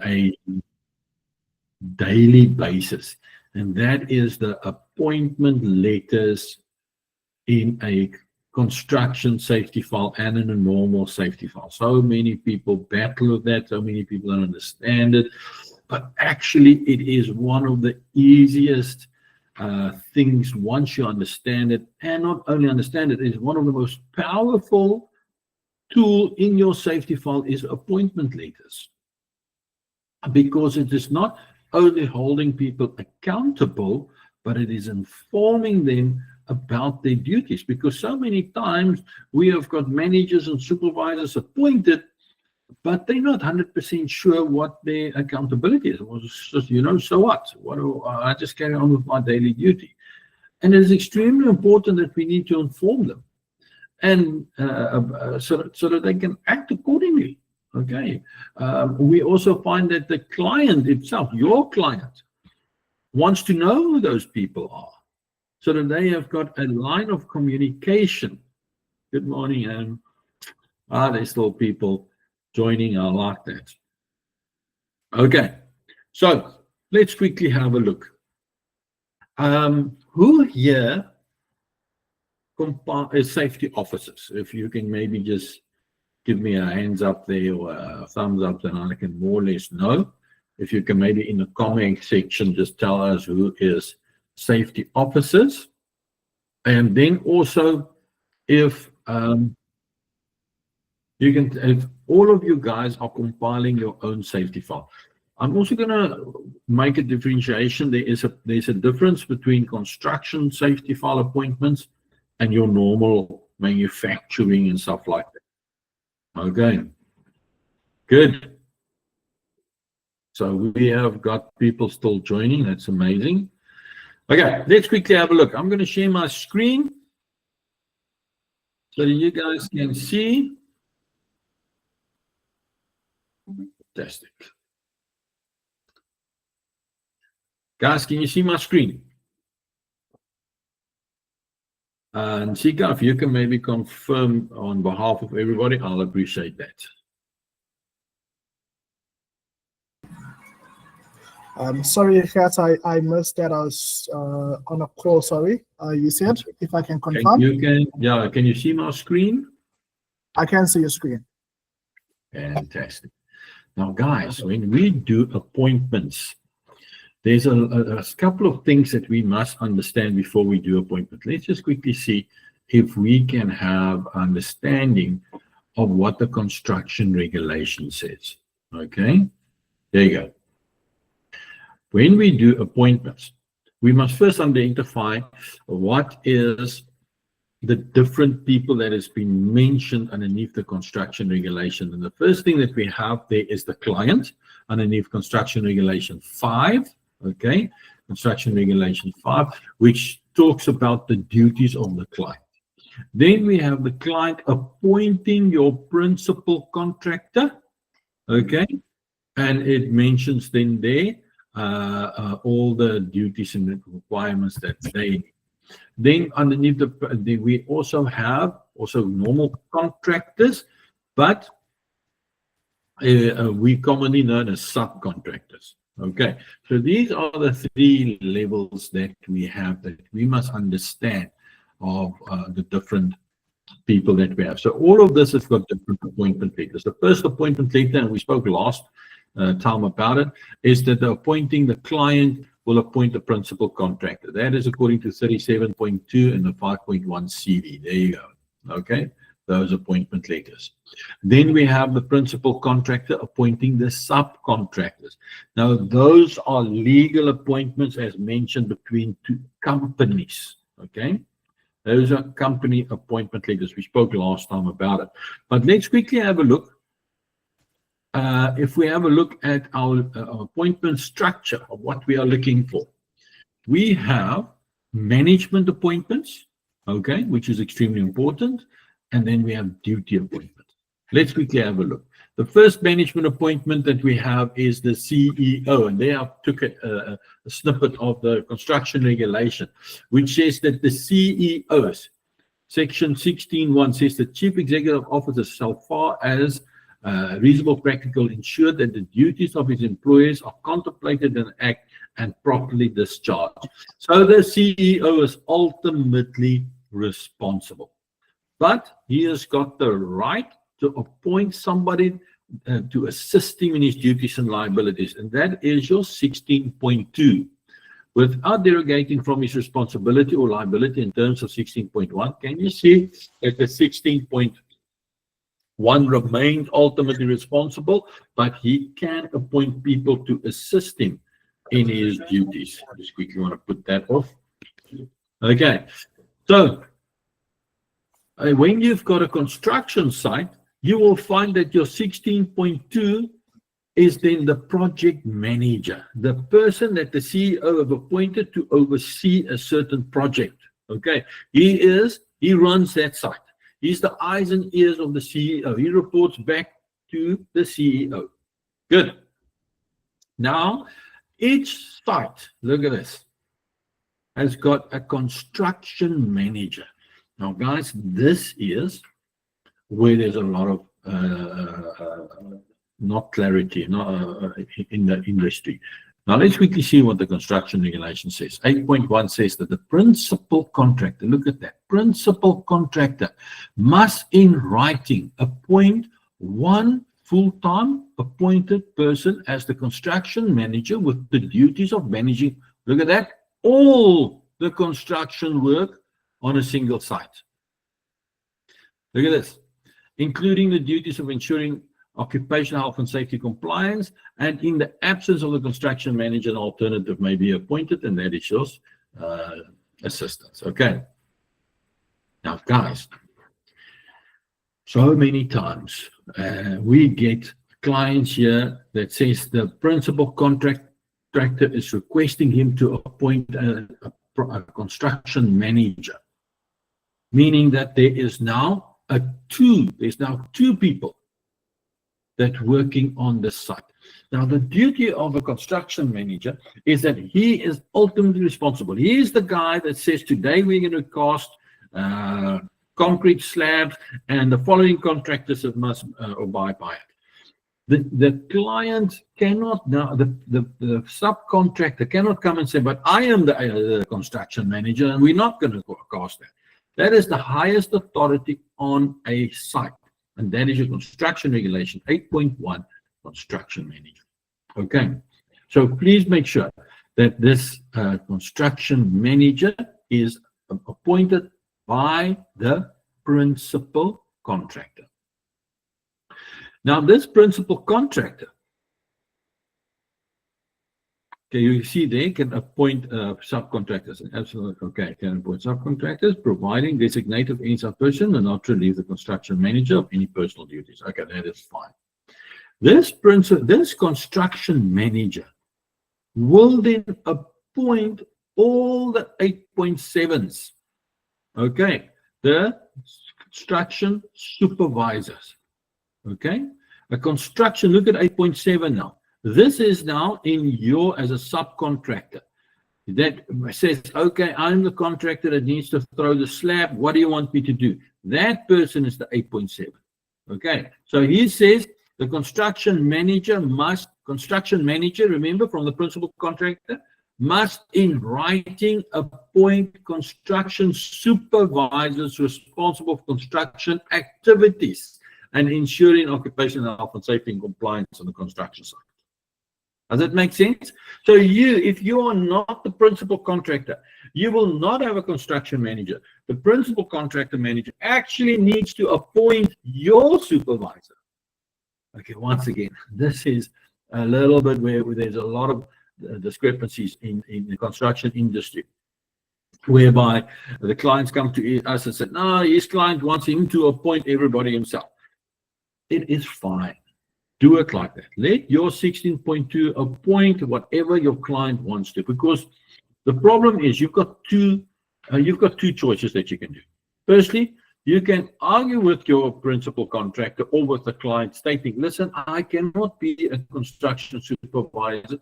a daily basis, and that is the appointment letters in a construction safety file and in a normal safety file. So many people battle with that, so many people don't understand it, but actually it is one of the easiest things once you understand it. And not only understand it, is one of the most powerful tool in your safety file is appointment letters, because it is not only holding people accountable, but it is informing them about their duties. Because so many times we have got managers and supervisors appointed, but they're not 100% sure what their accountability is. Well, just, so what? I just carry on with my daily duty. And it is extremely important that we need to inform them, and so that they can act accordingly. Okay. We also find that the client itself, your client, wants to know who those people are, so that they have got a line of communication. Good morning, Anne. There's still people joining. I like that. Okay, so let's quickly have a look. Who here is safety officers? If you can maybe just give me a hands up there or a thumbs up, then I can more or less know. If you can maybe in the comment section just tell us who is safety officers. And then also if if all of you guys are compiling your own safety file. I'm also going to make a differentiation. There's a difference between construction safety file appointments and your normal manufacturing and stuff like that. Okay, good. So we have got people still joining. That's amazing. Okay, let's quickly have a look. I'm going to share my screen so that you guys can see. Fantastic. Guys, can you see my screen? And Sika, if you can maybe confirm on behalf of everybody, I'll appreciate that. Sorry, Gert, I missed that. I was on a call, sorry. You said, if I can confirm? Can you see my screen? I can see your screen. Fantastic. Now, guys, when we do appointments, there's a couple of things that we must understand before we do appointment. Let's just quickly see if we can have understanding of what the construction regulation says. Okay, there you go. When we do appointments, we must first identify what is the different people that has been mentioned underneath the construction regulation. And the first thing that we have there is the client underneath construction regulation 5. Okay, construction regulation 5, which talks about the duties of the client. Then we have the client appointing your principal contractor. Okay, and it mentions then there all the duties and the requirements that they need. Then underneath we also have normal contractors, but we commonly known as subcontractors. Okay, so these are the 3 levels that we have that we must understand of the different people that we have. So all of this has got different appointment letters. The first appointment letter, and we spoke last time about it, is that the client will appoint the principal contractor. That is according to 37.2 and the 5.1 CV. There you go. Okay, those appointment letters. Then we have the principal contractor appointing the subcontractors. Now, those are legal appointments as mentioned between 2 companies. Okay, those are company appointment letters. We spoke last time about it. But let's quickly have a look. If we have a look at our appointment structure of what we are looking for, we have management appointments, okay, which is extremely important, and then we have duty appointments. Let's quickly have a look. The first management appointment that we have is the CEO, and there I took a snippet of the construction regulation, which says that the CEOs, section 16.1 says the chief executive officer, so far as reasonable practical, ensure that the duties of his employers are contemplated in act and properly discharged. So the CEO is ultimately responsible, but he has got the right to appoint somebody to assist him in his duties and liabilities, and that is your 16.2. Without derogating from his responsibility or liability in terms of 16.1, can you see that the 16.1 remained ultimately responsible, but he can appoint people to assist him in his duties. I just quickly want to put that off. Okay, so when you've got a construction site, you will find that your 16.2 is then the project manager, the person that the CEO have appointed to oversee a certain project. Okay, he runs that site. He's the eyes and ears of the CEO. He reports back to the CEO. Good. Now, each site, look at this, has got a construction manager. Now, guys, this is where there's a lot of not clarity in the industry. Now, let's quickly see what the construction regulation says. 8.1 says that the principal contractor, look at that, principal contractor must in writing appoint one full-time appointed person as the construction manager with the duties of managing, look at that, all the construction work on a single site. Look at this, including the duties of ensuring occupational health and safety compliance, and in the absence of the construction manager, an alternative may be appointed, and that is your assistance. Okay. Now, guys, so many times we get clients here that says the principal contractor is requesting him to appoint a construction manager, meaning that there's now two people that working on the site. Now, the duty of a construction manager is that he is ultimately responsible. He is the guy that says, today we're going to cast concrete slabs, and the following contractors must abide by it. The client cannot now, the subcontractor cannot come and say, but I am the construction manager, and we're not going to cast that. That is the highest authority on a site. And that is your construction regulation, 8.1, construction manager. Okay, so please make sure that this construction manager is appointed by the principal contractor. Now, this principal contractor, okay, you see they can appoint subcontractors. Absolutely, okay, can appoint subcontractors, providing designated any person and not relieve the construction manager of any personal duties. Okay, that is fine. This construction manager will then appoint all the 8.7s. Okay, the construction supervisors. Okay, a construction, look at 8.7 now. This is now in your, as a subcontractor, that says, okay, I'm the contractor that needs to throw the slab. What do you want me to do? That person is the 8.7. Okay, so he says the construction manager, remember, from the principal contractor, must in writing appoint construction supervisors responsible for construction activities and ensuring occupational health and safety and compliance on the construction site. Does that make sense? So if you are not the principal contractor, you will not have a construction manager. The principal contractor manager actually needs to appoint your supervisor. Okay, once again, this is a little bit where there's a lot of discrepancies in the construction industry, whereby the clients come to us and say, no, his client wants him to appoint everybody himself. It is fine. Do it like that. Let your 16.2 appoint whatever your client wants to, because the problem is you've got two choices that you can do. Firstly, you can argue with your principal contractor or with the client, stating, listen, I cannot be a construction supervisor,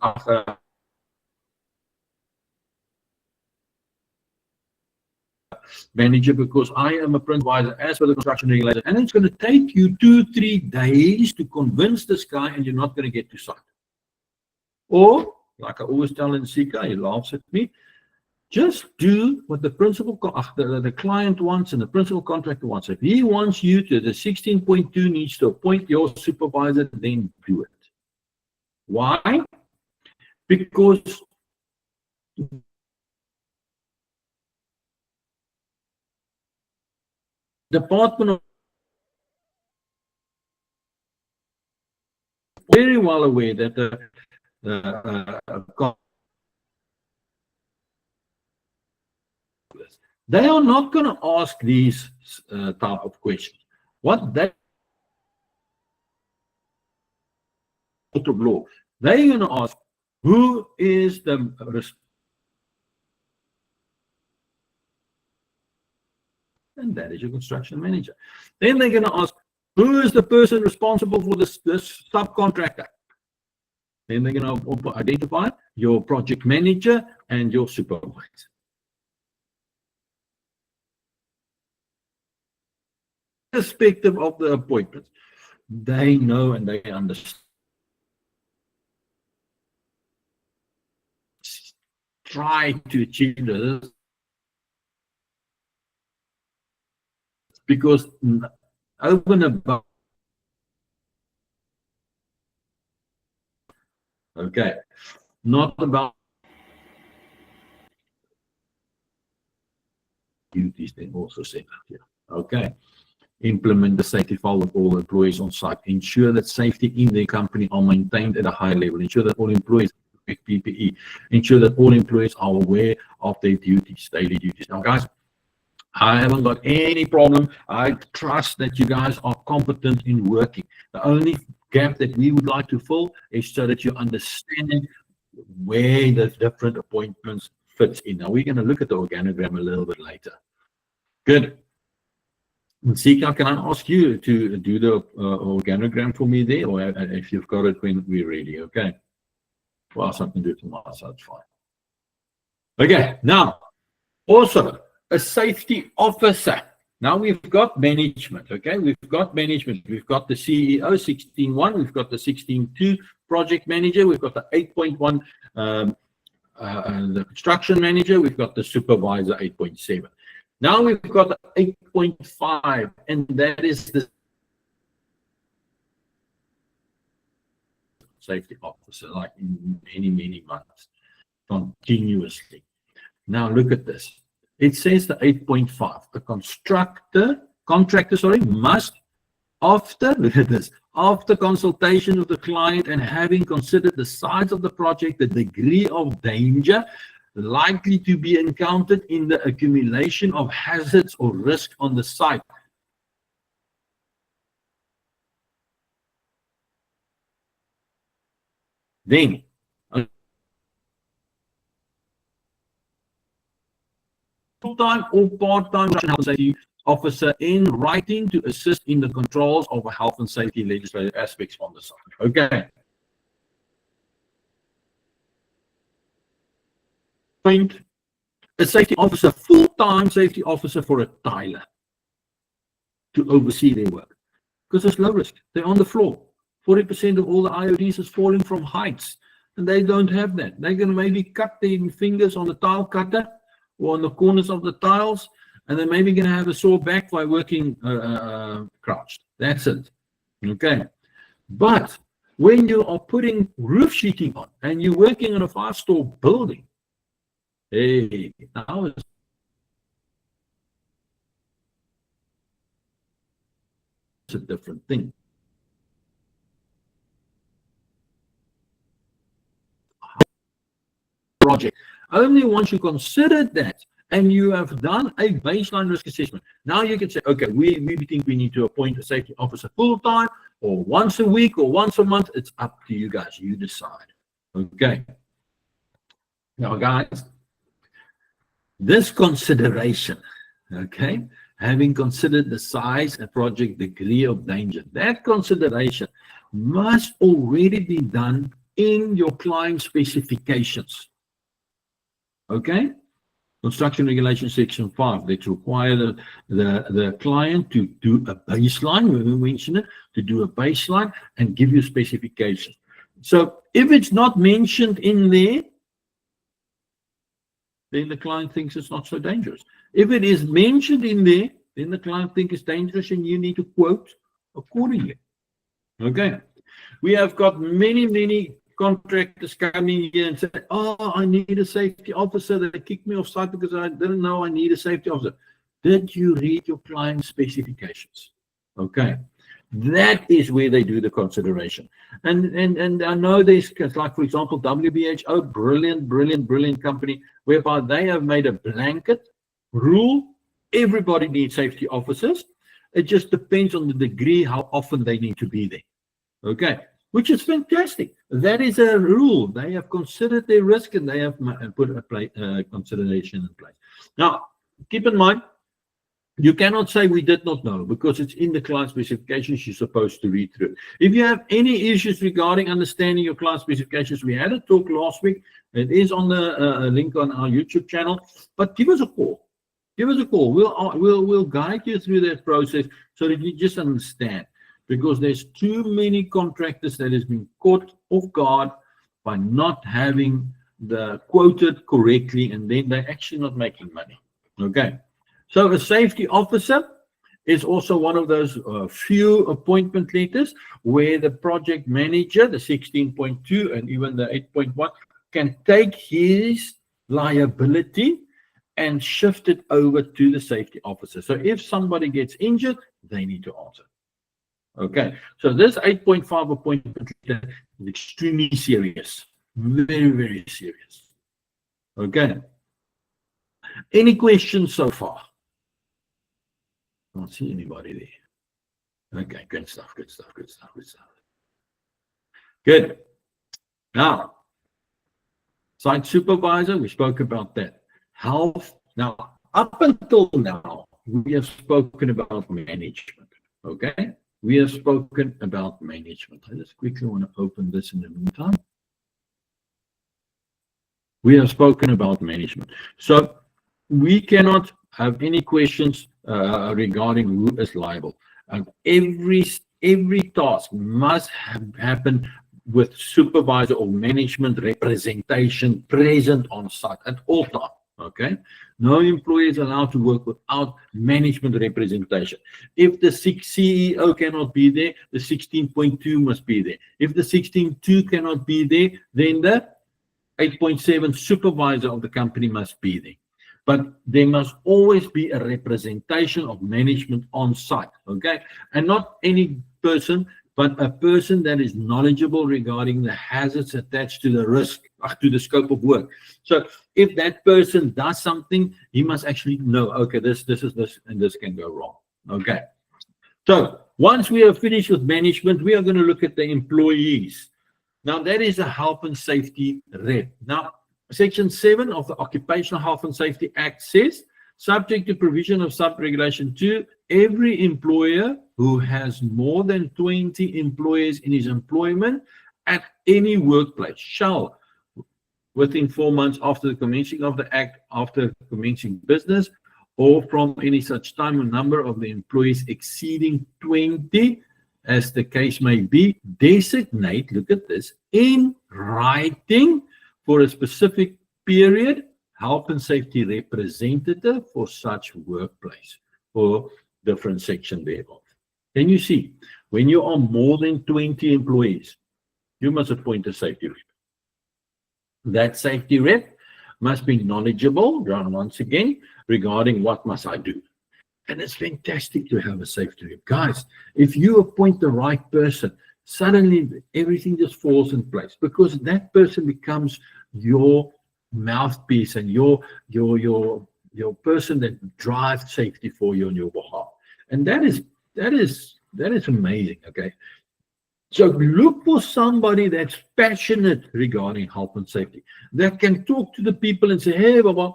manager because I am a principal advisor as per the construction regulator, and it's going to take you 2-3 days to convince this guy, and you're not going to get to site. Or, like I always tell Nsika, he laughs at me, just do what the the client wants and the principal contractor wants. If he wants you to, the 16.2 needs to appoint your supervisor, then do it. Why? Because Department of very well aware that they are not going to ask these type of questions. What they of law, they're going to ask, who is the and that is your construction manager. Then they're going to ask, who is the person responsible for this subcontractor? Then they're going to identify your project manager and your supervisor. Irrespective of the appointments, they know and they understand. Try to achieve this because over and above. Okay, not about duties, they also say that here. Okay, implement the safety file with all employees on site. Ensure that safety in the company are maintained at a high level. Ensure that all employees with PPE. Ensure that all employees are aware of their duties, daily duties. Now, guys, I haven't got any problem. I trust that you guys are competent in working. The only gap that we would like to fill is so that you understand where the different appointments fits in. Now, we're going to look at the organogram a little bit later. Good. Nsika, can I ask you to do the organogram for me there, or if you've got it when we're ready, okay? Well, I can do it from my side, it's fine. Okay, now, also, a safety officer. Now we've got management, okay? We've got management. We've got the CEO, 16.1. We've got the 16.2 project manager. We've got the 8.1 the construction manager. We've got the supervisor, 8.7. Now we've got the 8.5, and that is the safety officer, like in many months, continuously. Now look at this. It says the 8.5. A contractor, must, look at this, after consultation with the client and having considered the size of the project, the degree of danger likely to be encountered in the accumulation of hazards or risk on the site. Then, full-time or part-time health and safety officer in writing to assist in the controls of health and safety legislative aspects on the site. Okay. Point. A safety officer, full-time safety officer for a tiler to oversee their work. Because it's low risk. They're on the floor. 40% of all the IODs is falling from heights. And they don't have that. They're going to maybe cut their fingers on the tile cutter or on the corners of the tiles, and they're maybe going to have a sore back by working crouched. That's it. Okay. But when you are putting roof sheeting on and you're working on a 5-story building, hey, now it's a different thing. Project. Only once you consider that and you have done a baseline risk assessment, now you can say, okay, we think we need to appoint a safety officer full-time or once a week or once a month. It's up to you guys. You decide. Okay. Now, guys, this consideration, okay, having considered the size and project degree of danger, that consideration must already be done in your client specifications. Okay, Construction Regulation Section 5, that require the client to do a baseline, when we mention it, to do a baseline and give you specifications. So if it's not mentioned in there, then the client thinks it's not so dangerous. If it is mentioned in there, then the client thinks it's dangerous and you need to quote accordingly. Okay. We have got many contractors coming here and say, oh, I need a safety officer. They kicked me off site because I didn't know I need a safety officer. Did you read your client's specifications? Okay. That is where they do the consideration. And I know there's, like, for example, WBHO, brilliant company, whereby they have made a blanket rule. Everybody needs safety officers. It just depends on the degree, how often they need to be there. Okay. Which is fantastic. That is a rule. They have considered their risk and they have put a consideration in place. Now, keep in mind, you cannot say we did not know, because it's in the client specifications. You're supposed to read through it. If you have any issues regarding understanding your client specifications, we had a talk last week. It is on the link on our YouTube channel. But give us a call. Give us a call. We'll guide you through that process so that you just understand. Because there's too many contractors that has been caught off guard by not having the quoted correctly, and then they're actually not making money. Okay. So a safety officer is also one of those few appointment letters where the project manager, the 16.2 and even the 8.1, can take his liability and shift it over to the safety officer. So if somebody gets injured, they need to answer. Okay, so this 8.5 appointment letter is extremely serious. Very serious. Okay. Any questions so far? I don't see anybody there. Okay, good stuff. Good. Now, site supervisor, we spoke about that. Health. Now, up until now, we have spoken about management. Okay. We have spoken about management. I just quickly want to open this in the meantime. We have spoken about management. So we cannot have any questions regarding who is liable. Every task must happen with supervisor or management representation present on site at all times. Okay, no employee is allowed to work without management representation. If the CEO cannot be there, the 16.2 must be there. If the 16.2 cannot be there, then the 8.7 supervisor of the company must be there. But there must always be a representation of management on site. Okay, and not any person, but a person that is knowledgeable regarding the hazards attached to the risk, to the scope of work. So if that person does something, he must actually know, okay, this is this, and this can go wrong. Okay. So once we are finished with management, we are going to look at the employees. Now, that is a health and safety rep. Now, Section 7 of the Occupational Health and Safety Act says, subject to provision of sub-regulation 2, every employer who has more than 20 employees in his employment at any workplace shall, within 4 months after the commencing of the act, after commencing business, or from any such time or number of the employees exceeding 20, as the case may be, designate, look at this, in writing for a specific period, health and safety representative for such workplace, or different section thereof. Can you see, when you are more than 20 employees, you must appoint a safety rep. That safety rep must be knowledgeable, once again, regarding what must I do. And it's fantastic to have a safety rep. Guys, if you appoint the right person, suddenly everything just falls in place, because that person becomes your mouthpiece and your person that drives safety for you on your behalf. And that is amazing. Okay, so look for somebody that's passionate regarding health and safety, that can talk to the people and say, hey Baba,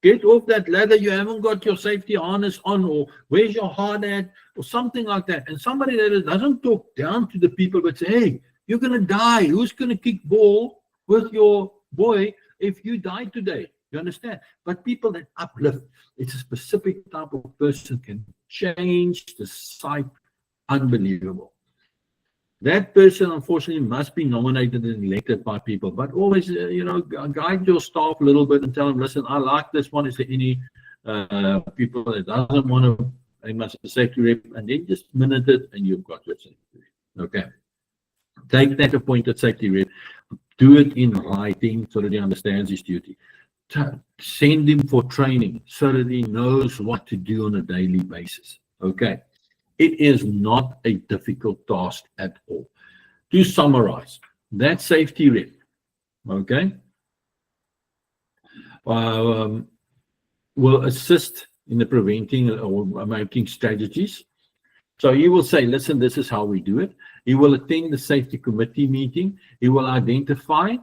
get off that ladder, you haven't got your safety harness on, or where's your hard hat, or something like that. And somebody that doesn't talk down to the people but say, hey, you're going to die, who's going to kick ball with your boy if you die today? You understand? But people that uplift, it's a specific type of person can change the site. Unbelievable. That person, unfortunately, must be nominated and elected by people. But always, guide your staff a little bit and tell them, listen, I like this one. Is there any people that doesn't want to, they must have a safety rep, and then just minute it, and you've got your safety rep. Okay. Take that appointed safety rep, do it in writing so that he understands his duty. Send him for training so that he knows what to do on a daily basis. Okay. It is not a difficult task at all. To summarize, that safety rep, okay, will assist in the preventing or making strategies. So he will say, listen, this is how we do it. He will attend the safety committee meeting. He will identify,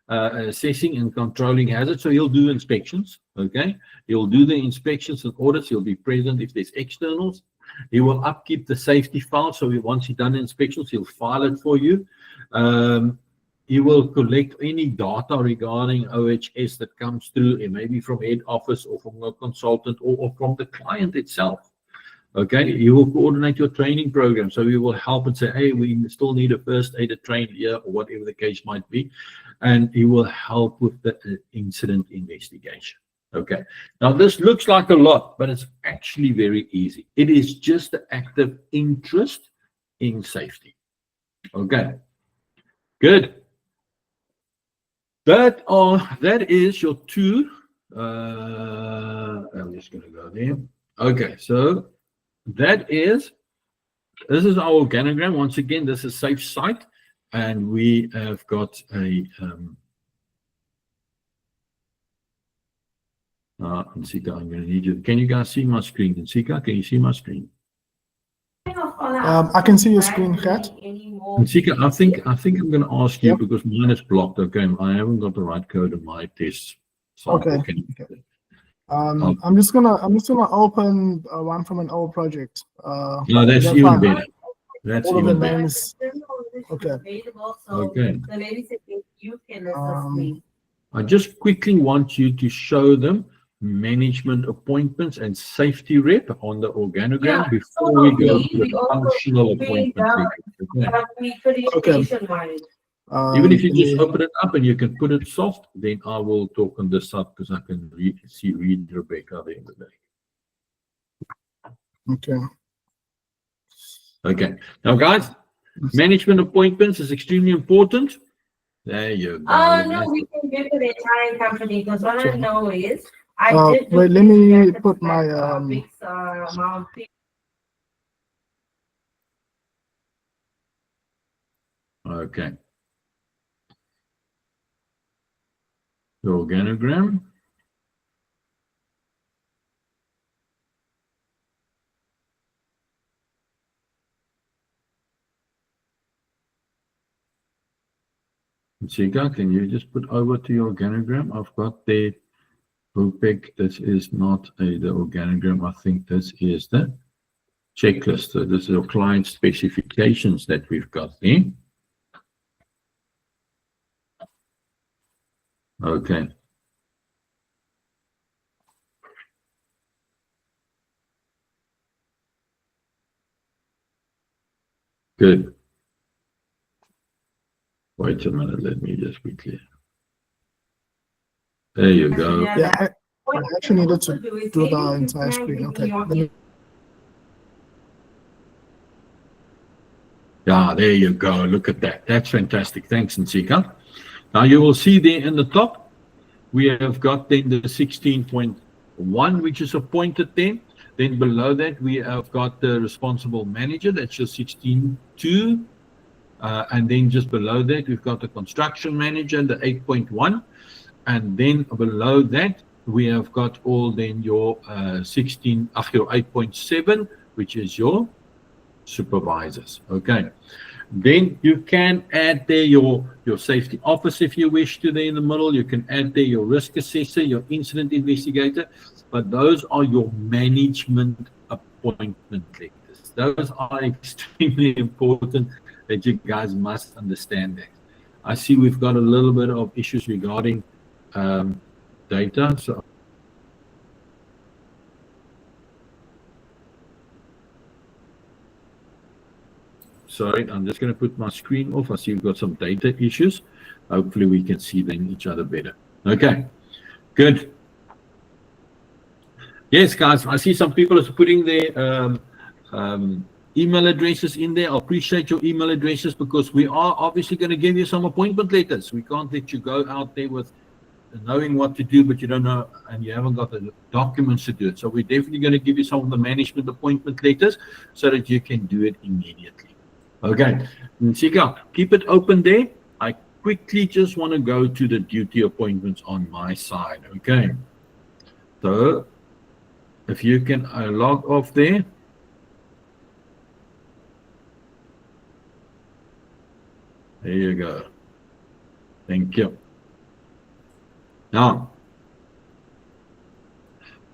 assessing and controlling hazards. So he'll do inspections, okay? He'll do the inspections and audits. He'll be present if there's externals. He will upkeep the safety file. So once he's done the inspections, he'll file it for you. He will collect any data regarding OHS that comes through, and maybe from head office or from a consultant or from the client itself. Okay, he will coordinate your training program. So he will help and say, hey, we still need a first aider trained here, or whatever the case might be. And he will help with the incident investigation. Okay, now this looks like a lot, but it's actually very easy. It is just the active interest in safety. Okay, good. That is your two. I'm just going to go there. Okay, so this is our organogram. Once again, this is safe site, and we have got a Nsika, I'm going to need you. Can you guys see my screen? Nsika, can you see my screen? I can see your screen, Gert. Nsika, I think I'm going to ask you, because mine is blocked. Okay, I haven't got the right code in my test. Okay. I'm just gonna open one from an old project. No, that's even better. That's all even of the better. names. Okay. Okay. The lady said you can assist me. I just quickly want you to show them management appointments and safety rep on the organogram before we go to the functional appointment. Okay. Even if you just open it up and you can put it soft, then I will talk on this side, because I can read Rebecca at the end of the day. Okay. Okay. Now, guys, management appointments is extremely important. There you go. No, we can do for the entire company, because what I know is wait, let me put my Okay. The organogram. Nsika, can you just put over to your organogram? I've got the OPEC. This is not the organogram. I think this is the checklist. So this is your client specifications that we've got there. Okay. Good. Wait a minute, let me just quickly. There you go. Yeah, I actually needed to do the entire screen. Okay. Yeah, there you go. Look at that. That's fantastic. Thanks, Nsika. Now you will see there in the top, we have got then the 16.1, which is appointed then. Then below that, we have got the responsible manager. That's your 16.2. And then just below that, we've got the construction manager, the 8.1. And then below that, we have got all then your your 8.7, which is your supervisors. Okay. Then you can add there your safety officer if you wish to there in the middle. You can add there your risk assessor, your incident investigator. But those are your management appointment letters. Those are extremely important that you guys must understand that. I see we've got a little bit of issues regarding data. So sorry, I'm just going to put my screen off. I see we've got some data issues. Hopefully we can see then each other better. Okay, good. Yes, guys, I see some people are putting their email addresses in there. I appreciate your email addresses because we are obviously going to give you some appointment letters. We can't let you go out there with knowing what to do, but you don't know and you haven't got the documents to do it. So we're definitely going to give you some of the management appointment letters so that you can do it immediately. Okay, Sika, keep it open there. I quickly just want to go to the duty appointments on my side. Okay, so if you can log off there. There you go. Thank you. Now,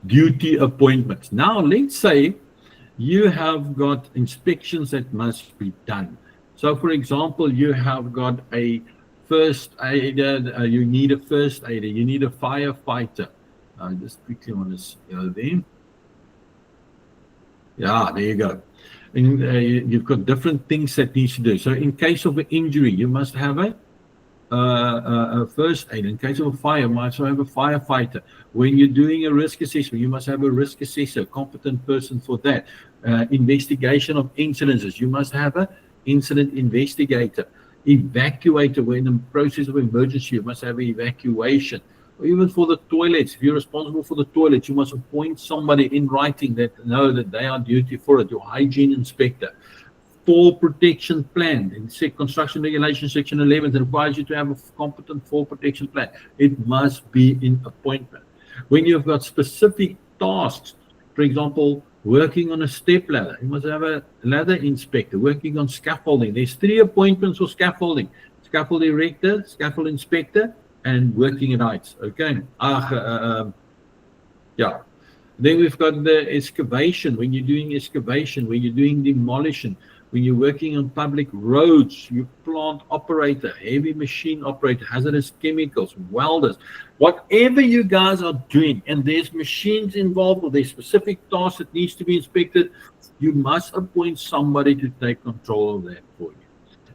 duty appointments. Now, let's say you have got inspections that must be done. So, for example, you have got a first aider, you need a first aider, you need a firefighter. I just quickly want to go there. Yeah, there you go. And you've got different things that needs to do. So in case of an injury, you must have a first aid. In case of a fire, you must have a firefighter. When you're doing a risk assessment, you must have a risk assessor, competent person for that. Investigation of incidences, you must have an incident investigator. Evacuator, when in the process of emergency, you must have an evacuation. Or even for the toilets, if you're responsible for the toilets, you must appoint somebody in writing that know that they are duty for it, your hygiene inspector. Fall protection plan. In construction regulation section 11, it requires you to have a competent fall protection plan. It must be in appointment. When you've got specific tasks, for example, working on a step ladder, you must have a ladder inspector. Working on scaffolding, there's 3 appointments for scaffolding: scaffold erector, scaffold inspector, and working at heights. Okay. Yeah. Then we've got the excavation. When you're doing excavation, when you're doing demolition, when you're working on public roads, you plant operator, heavy machine operator, hazardous chemicals, welders, whatever you guys are doing, and there's machines involved or there's specific tasks that needs to be inspected, you must appoint somebody to take control of that for you.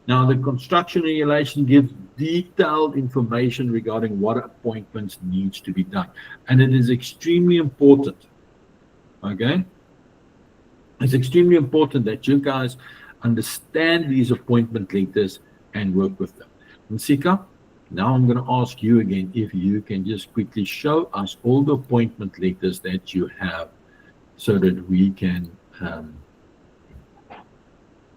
Now, the construction regulation gives detailed information regarding what appointments needs to be done. And it is extremely important, okay? It's extremely important that you guys understand these appointment letters and work with them. And Sika, now I'm going to ask you again if you can just quickly show us all the appointment letters that you have so that we can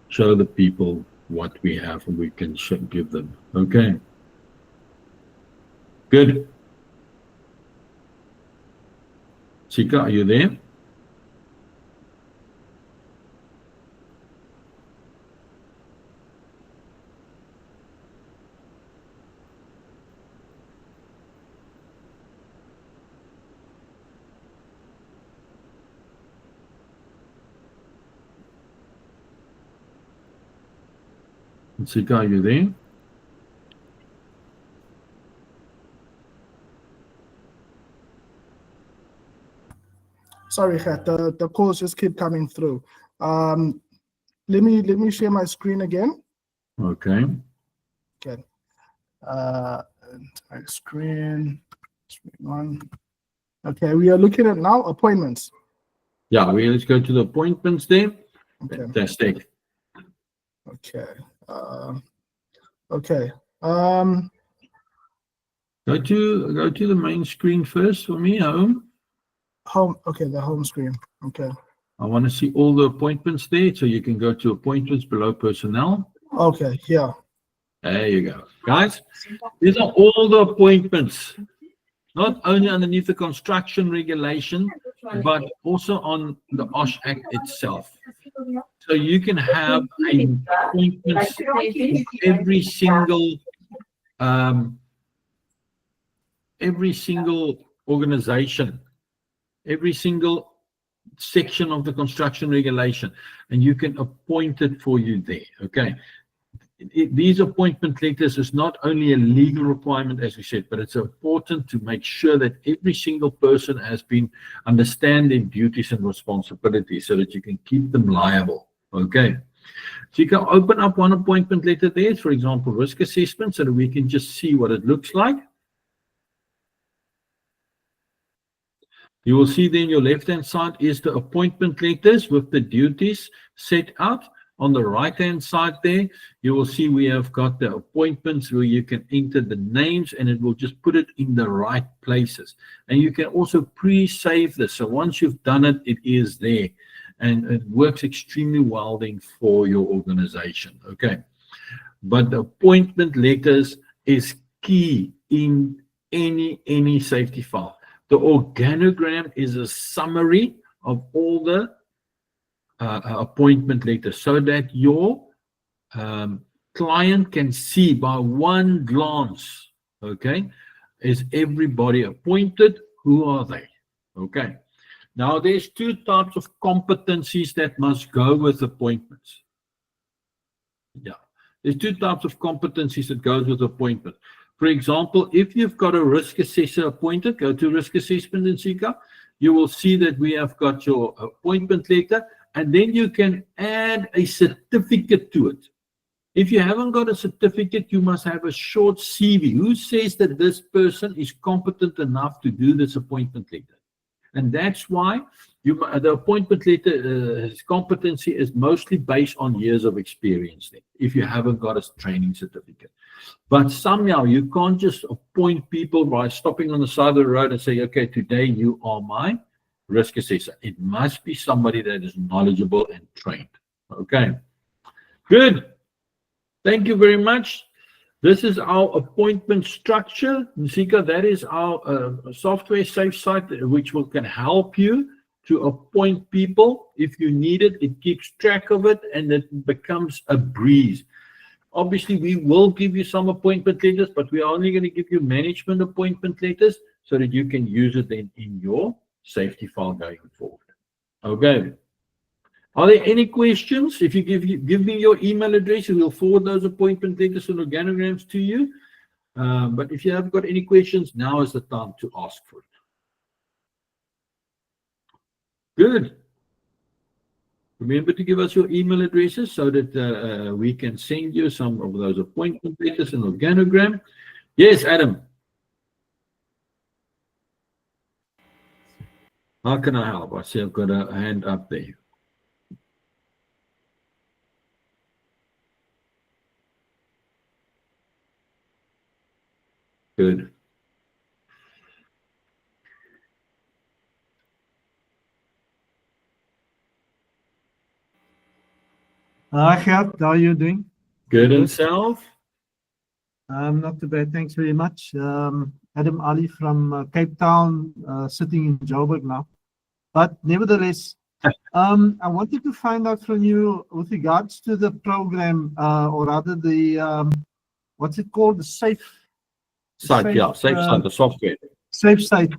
show the people what we have and we can give them. Okay. Good. Sika, are you there? Sika, are you there? Sorry, Gert, the calls just keep coming through. Let me share my screen again. Okay. Okay. My screen one. Okay, we are looking at now appointments. Yeah, let's go to the appointments there. Okay. Fantastic. Okay. Okay. Go to the main screen first for me, home. Home. Okay, the home screen. Okay. I want to see all the appointments there, so you can go to appointments below personnel. Okay, yeah. There you go. Guys, these are all the appointments, not only underneath the construction regulation, but also on the OSH Act itself. So you can have appointments in every single organization, every single section of the construction regulation, and you can appoint it for you there. Okay. these appointment letters is not only a legal requirement, as we said, but it's important to make sure that every single person has been understand their duties and responsibilities so that you can keep them liable. Okay. So you can open up one appointment letter there, for example, risk assessment, so that we can just see what it looks like. You will see then your left-hand side is the appointment letters with the duties set out. On the right-hand side there, you will see we have got the appointments where you can enter the names and it will just put it in the right places. And you can also pre-save this. So once you've done it, it is there. And it works extremely well then for your organization. Okay. But the appointment letters is key in any safety file. The organogram is a summary of all the appointment letters so that your client can see by one glance, okay, is everybody appointed? Who are they? Okay. Now, there's two types of competencies that must go with appointments. Yeah. There's two types of competencies that goes with appointment. For example, if you've got a risk assessor appointed, go to risk assessment in Sika, you will see that we have got your appointment letter, and then you can add a certificate to it. If you haven't got a certificate, you must have a short CV. Who says that this person is competent enough to do this appointment letter? And that's why the appointment letter competency is mostly based on years of experience then, if you haven't got a training certificate. But somehow you can't just appoint people by stopping on the side of the road and say, okay, today you are my risk assessor. It must be somebody that is knowledgeable and trained. Okay, good. Thank you very much. This is our appointment structure. Sika, that is our software safe site, which can help you to appoint people. If you need it, it keeps track of it and it becomes a breeze. Obviously, we will give you some appointment letters, but we are only going to give you management appointment letters so that you can use it then in your safety file going forward. Okay. Are there any questions? If you give me your email address, we'll forward those appointment letters and organograms to you. But if you haven't got any questions, now is the time to ask for it. Good. Remember to give us your email addresses so that we can send you some of those appointment letters and organogram. Yes, Adam. How can I help? I see I've got a hand up there. Good. Hi, Gert. How are you doing? Good and self? Not too bad. Thanks very much. Adam Ali from Cape Town, sitting in Joburg now. But nevertheless, I wanted to find out from you with regards to the program, or rather the, what's it called? The safe Site, yeah, safe site, the software. Safe site.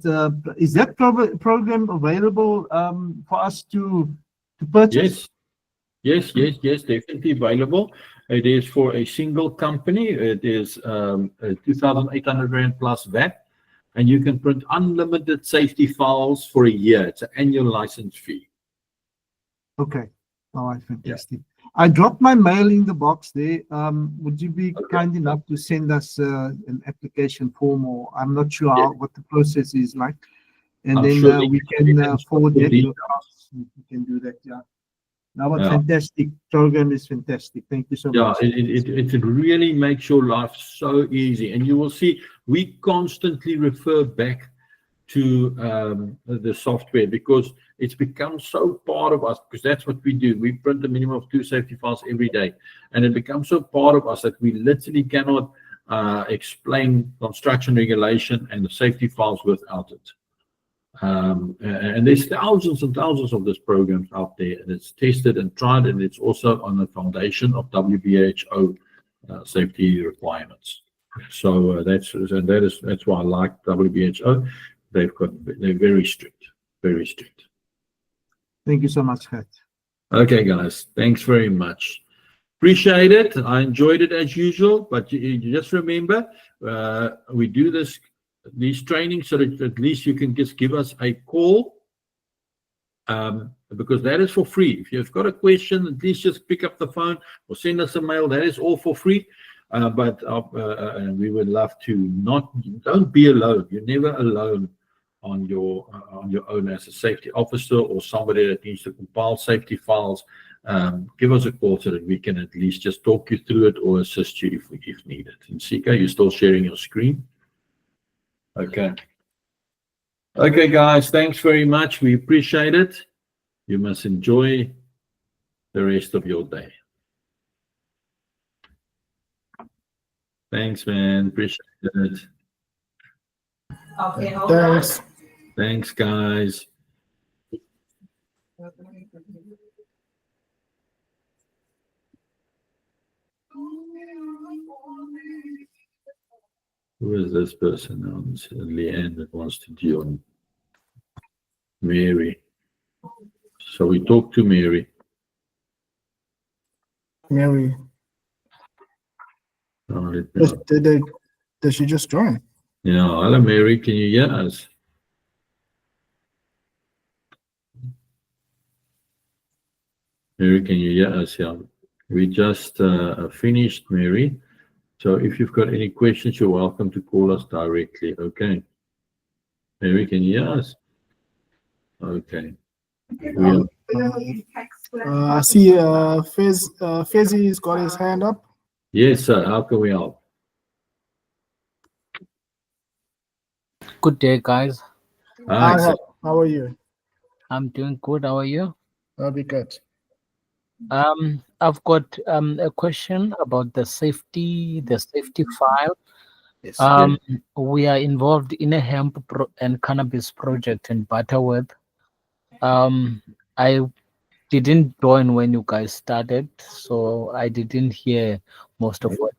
Is that program available for us to purchase? Yes, definitely available. It is for a single company. It is 2,800 Rand plus VAT, and you can print unlimited safety files for a year. It's an annual license fee. Okay. All right, fantastic. Yeah. I dropped my mail in the box there. Would you be kind enough to send us an application form, or I'm not sure what the process is like, and then sure we can forward that to us. We can do that, yeah. Now, a fantastic program is fantastic. Thank you so much. It really makes your life so easy, and you will see we constantly refer back to the software because it's become so part of us, because that's what we do. We print a minimum of 2 safety files every day, and it becomes so part of us that we literally cannot explain construction regulation and the safety files without it. And there's thousands and thousands of these programs out there, and it's tested and tried, and it's also on the foundation of WBHO safety requirements. So that's why I like WBHO. They're very strict, very strict. Thank you so much, Gert. Okay, guys, thanks very much. Appreciate it. I enjoyed it as usual, but you just remember, we do these trainings so that at least you can just give us a call, because that is for free. If you've got a question, at least just pick up the phone or send us a mail. That is all for free. But we would love to don't be alone. You're never alone on your own as a safety officer or somebody that needs to compile safety files. Give us a call so that we can at least just talk you through it or assist you if needed. And Sika, you're still sharing your screen? Okay. Okay, guys, thanks very much. We appreciate it. You must enjoy the rest of your day. Thanks, man. Appreciate it. Okay, hold on. Thanks. Thanks, guys. Who is this person now? It's Leanne that wants to join. Mary. So we talk to Mary. Mary, did she just join? Yeah, hello Mary, can you hear us? Mary, can you hear us? Yeah, we just finished, Mary. So if you've got any questions, you're welcome to call us directly. Okay. Mary, can you hear us? Okay. Yeah. I see Fezzi's got his hand up. Yes, sir. How can we help? Good day, guys. Hi, sir. How are you? I'm doing good. How are you? I'll be good. I've got a question about the safety file. Yes. We are involved in a hemp and cannabis project in Butterworth. I didn't join when you guys started, so I didn't hear most of what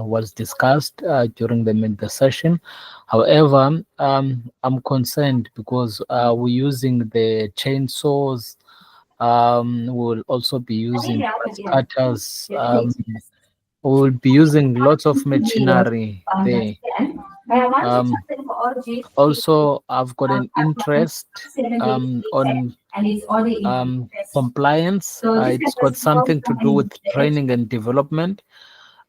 was discussed during the session. However, I'm concerned because we're using the chainsaws. We'll also be using cutters. We'll be using lots of machinery there. Also, I've got an interest on compliance. It's got something to do with training and development.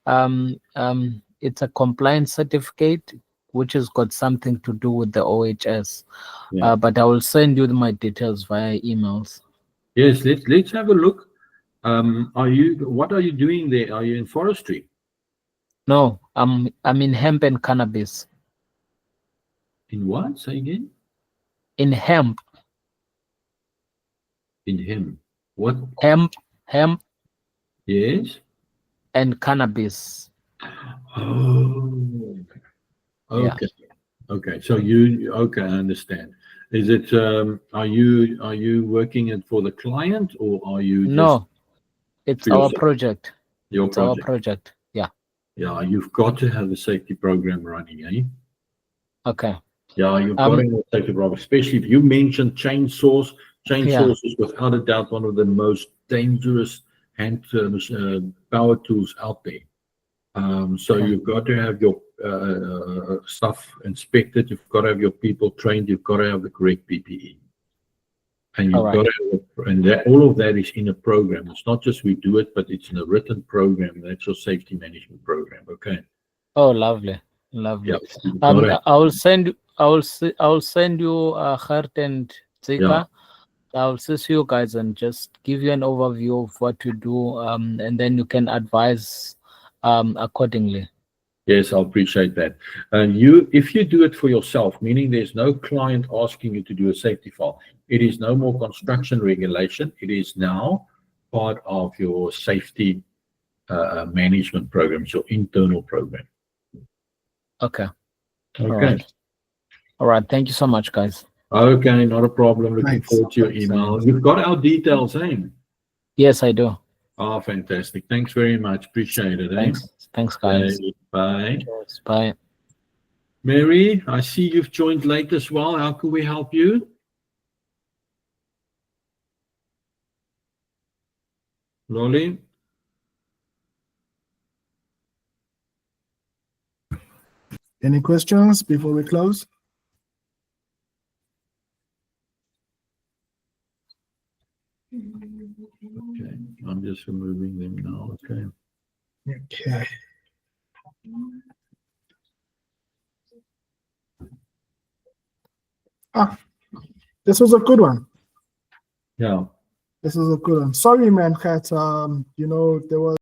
It's a compliance certificate which has got something to do with the OHS. Yeah. But I will send you my details via emails. Yes, let's have a look. What are you doing there? Are you in forestry? No, I'm in hemp and cannabis. In what? Say again? In hemp. In hemp. What? Hemp Yes. and cannabis. Oh. Okay. Yeah. Okay. So I understand. Is it are you working it for the client or are you just No, it's for our yourself? project. Your It's our project? project. Yeah. Yeah, you've got to have a safety program running, eh? Okay. Yeah, you've got to have a safety program, especially if you mentioned chainsaws. Yeah. Chainsaws is without a doubt one of the most dangerous hand power tools out there. So Okay. you've got to have your stuff inspected. You've got to have your people trained. You've got to have the correct PPE, and you've All got right. to have, and that all of that is in a program. It's not just we do it, but it's in a written program. That's your safety management program. Okay. Oh, lovely. Lovely. Yeah. You've got to- I will send you Gert and Zika. Yeah. I'll see you guys and just give you an overview of what we do, and then you can advise accordingly. Yes, I appreciate that. And if you do it for yourself, meaning there's no client asking you to do a safety file, it is no more construction regulation. It is now part of your safety management program, your internal program. Okay. Okay. All right. Thank you so much, guys. Okay, not a problem. Looking Thanks. forward to your email. You've got our details, eh? Yes, I do. Oh, fantastic. Thanks very much. Appreciate it. Eh? Thanks, guys. Okay, bye. Cheers. Bye. Mary, I see you've joined late as well. How can we help you? Lolly? Any questions before we close? Okay, I'm just removing them now. Okay. Okay. This was a good one. Yeah. This is a good one. Sorry, man, Kat. There was